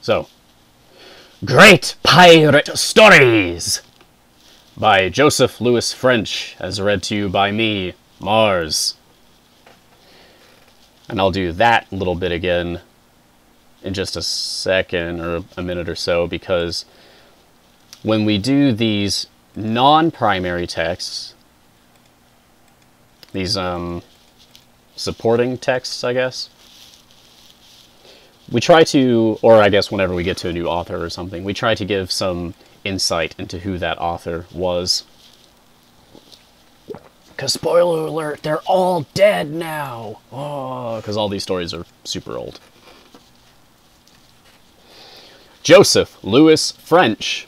So, Great Pirate Stories by Joseph Louis French, as read to you by me, Mars. And I'll do that little bit again in just a second, or a minute or so, because when we do these non-primary texts, these supporting texts, I guess, we try to, or I guess whenever we get to a new author or something, we try to give some insight into who that author was. Because, spoiler alert, they're all dead now! Oh, because all these stories are super old. Joseph Louis French,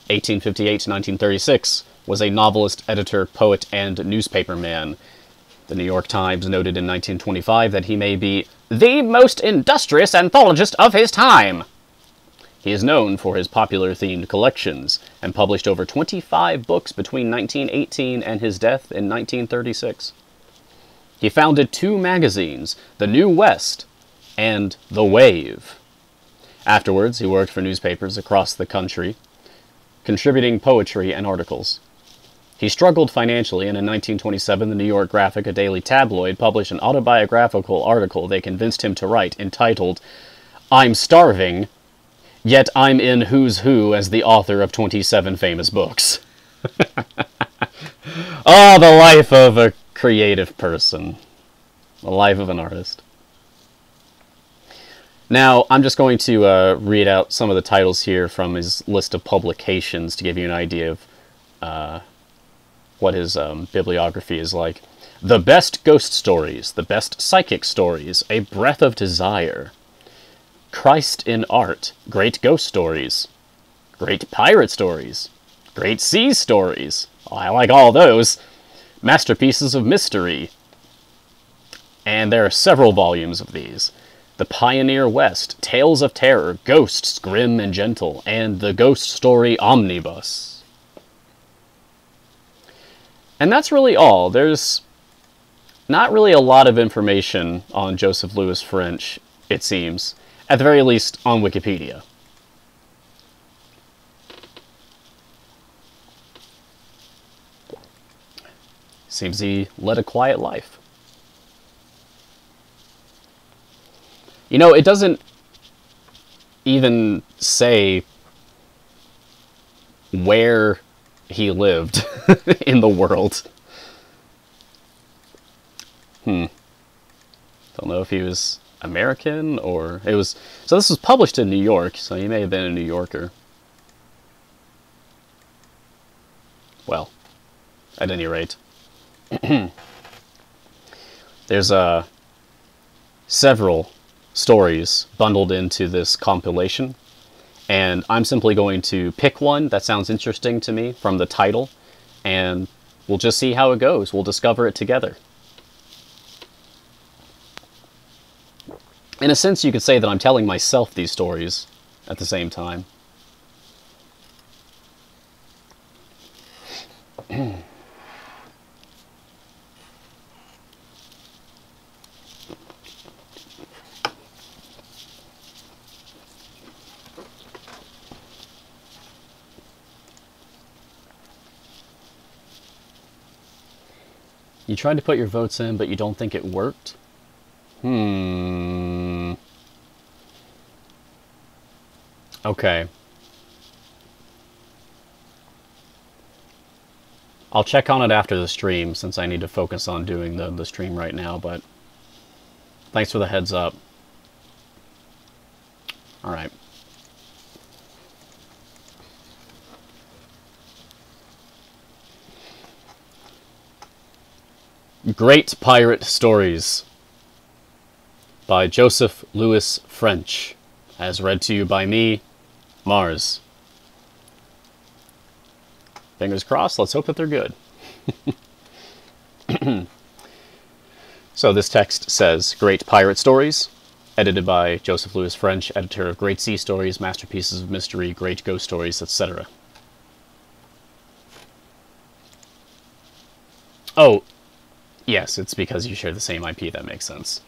1858 to 1936, was a novelist, editor, poet, and newspaperman. The New York Times noted in 1925 that he may be the most industrious anthologist of his time. He is known for his popular-themed collections, and published over 25 books between 1918 and his death in 1936. He founded 2 magazines, The New West and The Wave. Afterwards, he worked for newspapers across the country, contributing poetry and articles. He struggled financially, and in 1927, the New York Graphic, a daily tabloid, published an autobiographical article they convinced him to write, entitled, "I'm Starving, Yet I'm in Who's Who as the author of 27 famous books." Oh, the life of a creative person. The life of an artist. Now, I'm just going to read out some of the titles here from his list of publications to give you an idea of what his bibliography is like. The Best Ghost Stories, The Best Psychic Stories, A Breath of Desire, Christ in Art, Great Ghost Stories, Great Pirate Stories, Great Sea Stories, oh, I like all those, Masterpieces of Mystery, and there are several volumes of these. The Pioneer West, Tales of Terror, Ghosts Grim and Gentle, and The Ghost Story Omnibus. And that's really all. There's not really a lot of information on Joseph Louis French, it seems. At the very least, on Wikipedia. Seems he led a quiet life. You know, it doesn't even say where he lived in the world. Don't know if he was American or it was. So this was published in New York, so he may have been a New Yorker. Well, at any rate, there's several stories bundled into this compilation. And I'm simply going to pick one that sounds interesting to me from the title, and we'll just see how it goes. We'll discover it together. In a sense, you could say that I'm telling myself these stories at the same time. You tried to put your votes in, but you don't think it worked? Okay. I'll check on it after the stream, since I need to focus on doing the stream right now, but thanks for the heads up. Alright. Great Pirate Stories by Joseph Louis French, as read to you by me, Mars. Fingers crossed, let's hope that they're good. So this text says, Great Pirate Stories, edited by Joseph Louis French, editor of Great Sea Stories, Masterpieces of Mystery, Great Ghost Stories, etc. Oh, yes, it's because you share the same IP, that makes sense.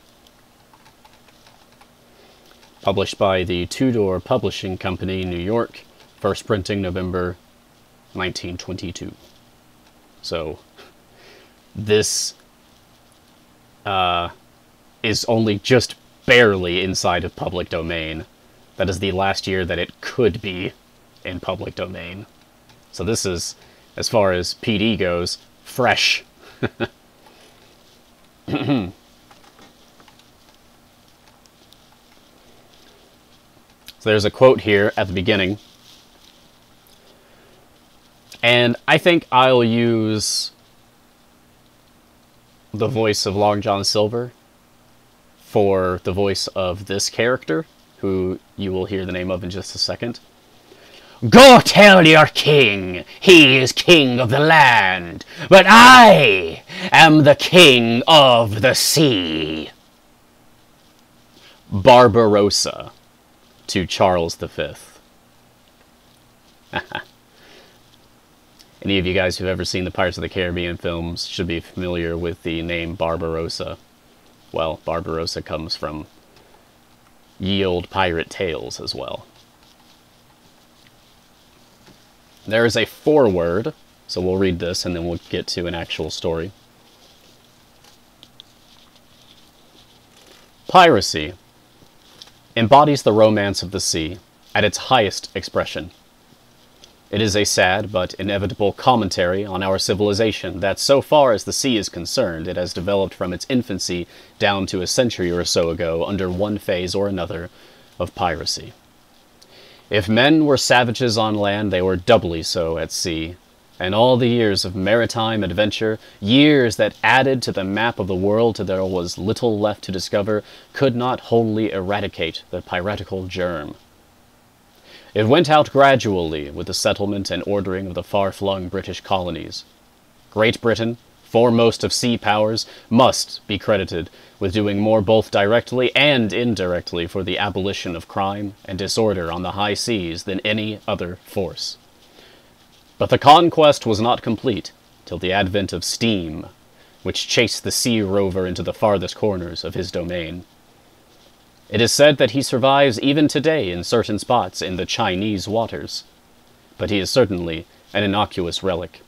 Published by the Tudor Publishing Company, New York. First printing November 1922. So, this is only just barely inside of public domain. That is the last year that it could be in public domain. So this is, as far as PD goes, fresh. So there's a quote here at the beginning. And I think I'll use the voice of Long John Silver for the voice of this character, who you will hear the name of in just a second. Go tell your king he is king of the land, but I am the king of the sea. Barbarossa to Charles V. Any of you guys who've ever seen the Pirates of the Caribbean films should be familiar with the name Barbarossa. Well, Barbarossa comes from ye olde pirate tales as well. There is a foreword, so we'll read this and then we'll get to an actual story. Piracy embodies the romance of the sea at its highest expression. It is a sad but inevitable commentary on our civilization that, so far as the sea is concerned, it has developed from its infancy down to a century or so ago under one phase or another of piracy. If men were savages on land, they were doubly so at sea, and all the years of maritime adventure, years that added to the map of the world till there was little left to discover, could not wholly eradicate the piratical germ. It went out gradually with the settlement and ordering of the far-flung British colonies. Great Britain, foremost of sea powers, must be credited with doing more both directly and indirectly for the abolition of crime and disorder on the high seas than any other force. But the conquest was not complete till the advent of steam, which chased the sea rover into the farthest corners of his domain. It is said that he survives even today in certain spots in the Chinese waters, but he is certainly an innocuous relic.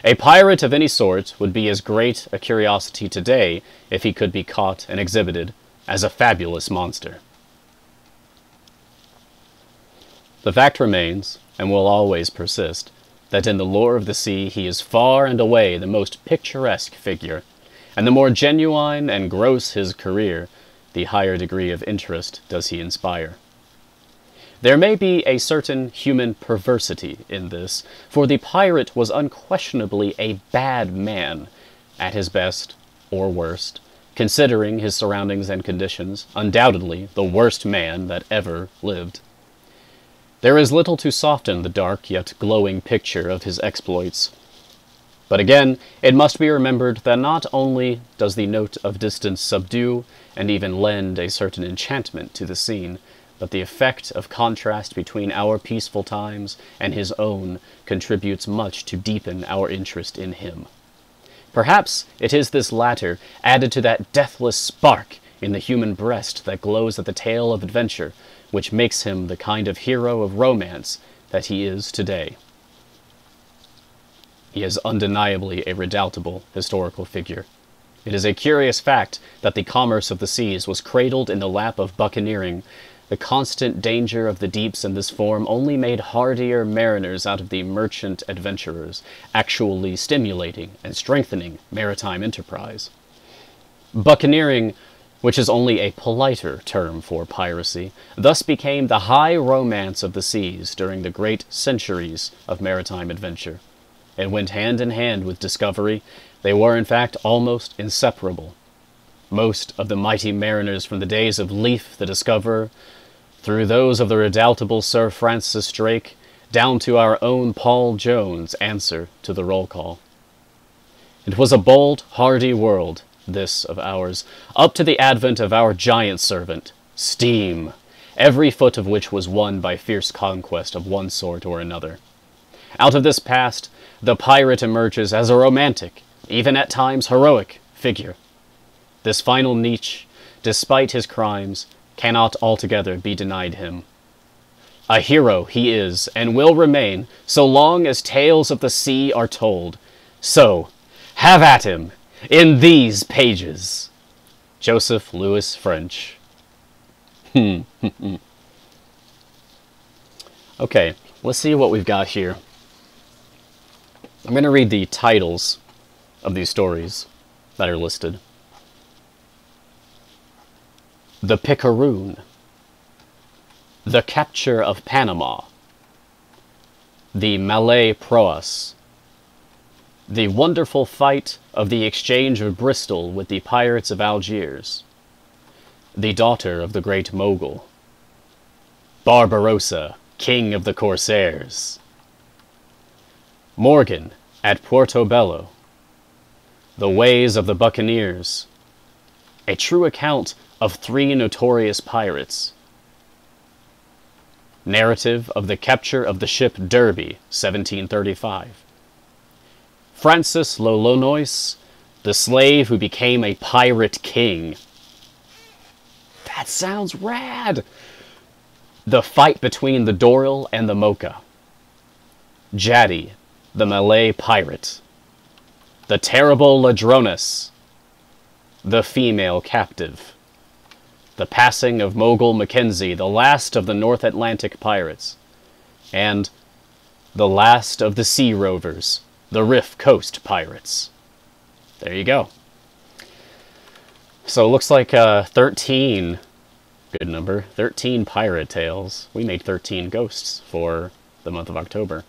A pirate of any sort would be as great a curiosity today if he could be caught and exhibited as a fabulous monster. The fact remains, and will always persist, that in the lore of the sea he is far and away the most picturesque figure, and the more genuine and gross his career, the higher degree of interest does he inspire. There may be a certain human perversity in this, for the pirate was unquestionably a bad man, at his best or worst, considering his surroundings and conditions, undoubtedly the worst man that ever lived. There is little to soften the dark yet glowing picture of his exploits. But again, it must be remembered that not only does the note of distance subdue and even lend a certain enchantment to the scene, but the effect of contrast between our peaceful times and his own contributes much to deepen our interest in him. Perhaps it is this latter, added to that deathless spark in the human breast that glows at the tale of adventure, which makes him the kind of hero of romance that he is today. He is undeniably a redoubtable historical figure. It is a curious fact that the commerce of the seas was cradled in the lap of buccaneering. The constant danger of the deeps in this form only made hardier mariners out of the merchant adventurers, actually stimulating and strengthening maritime enterprise. Buccaneering, which is only a politer term for piracy, thus became the high romance of the seas during the great centuries of maritime adventure. It went hand in hand with discovery. They were, in fact, almost inseparable. Most of the mighty mariners from the days of Leif the Discoverer, through those of the redoubtable Sir Francis Drake, down to our own Paul Jones, answer to the roll call. It was a bold, hardy world, this of ours, up to the advent of our giant servant, steam, every foot of which was won by fierce conquest of one sort or another. Out of this past, the pirate emerges as a romantic, even at times heroic, figure. This final niche, despite his crimes, cannot altogether be denied him. A hero he is, and will remain, so long as tales of the sea are told. So, have at him, in these pages. Joseph Louis French. Okay, let's see what we've got here. I'm going to read the titles of these stories that are listed. The Picaroon. The Capture of Panama. The Malay Proas. The Wonderful Fight of the Exchange of Bristol with the Pirates of Algiers. The Daughter of the Great Mogul. Barbarossa, King of the Corsairs. Morgan at Portobello. The Ways of the Buccaneers. A True Account of 3 Notorious Pirates. Narrative of the Capture of the Ship Derby, 1735. Francis Lolonois, the slave who became a pirate king. That sounds rad! The Fight Between the Doral and the Mocha. Jaddy, the Malay Pirate. The Terrible Ladrones. The Female Captive. The Passing of Mogul Mackenzie, the last of the North Atlantic pirates. And The Last of the Sea Rovers, the Riff Coast Pirates. There you go. So it looks like 13, good number, 13 pirate tales. We made 13 ghosts for the month of October.